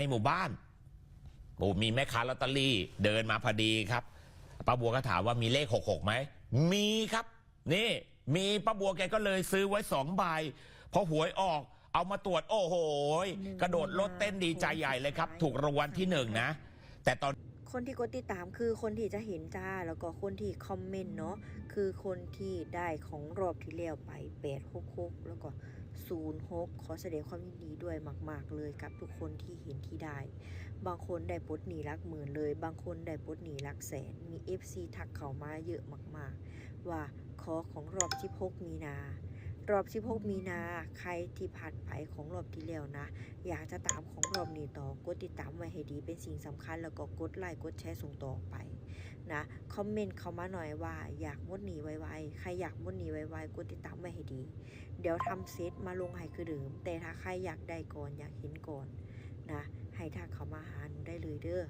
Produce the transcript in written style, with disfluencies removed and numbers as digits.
ในหมู่บ้านมีแม่ค้าลอตเตอรี่เดินมาพอดีครับป้าบัวก็ถามว่ามีเลข66ไหมมีครับนี่มีป้าบัวแกก็เลยซื้อไว้2 ใบพอหวยออกเอามาตรวจโอ้โหกระโดดโลดเต้นดีใจใหญ่เลยครับถูกรางวัลที่1นะแต่ตอนคนที่กดติดตามคือคนที่จะเห็นจ้าแล้วก็คนที่คอมเมนต์เนาะคือคนที่ได้ของรอบที่แล้วไป866แล้วก็06ขอแสดงความยินดีด้วยมากๆเลยกับทุกคนที่เห็นที่ได้บางคนได้ปลดหนี้หลักหมื่นเลยบางคนได้ปลดหนี้หลักแสนมี FC ทักเข้ามาเยอะมากๆว่าขอของรอบ16มีนารอบ16มีนาใครที่ผ่านไปของรอบที่แล้วนะอยากจะตามของรอบนี้ต่อกดติดตามไว้ให้ดีเป็นสิ่งสำคัญแล้วก็กดไลค์กดแชร์ส่งต่อไปนะคอมเมนต์เข้ามาหน่อยว่าอยากหมดหนีไวๆใครอยากหมดหนีไวๆกดติดตามไว้ให้ดีเดี๋ยวทำเซตมาลงให้คือเดิมแต่ถ้าใครอยากได้ก่อนอยากเห็นก่อนนะให้ทักเข้ามาหาหนูได้เลยเด้อ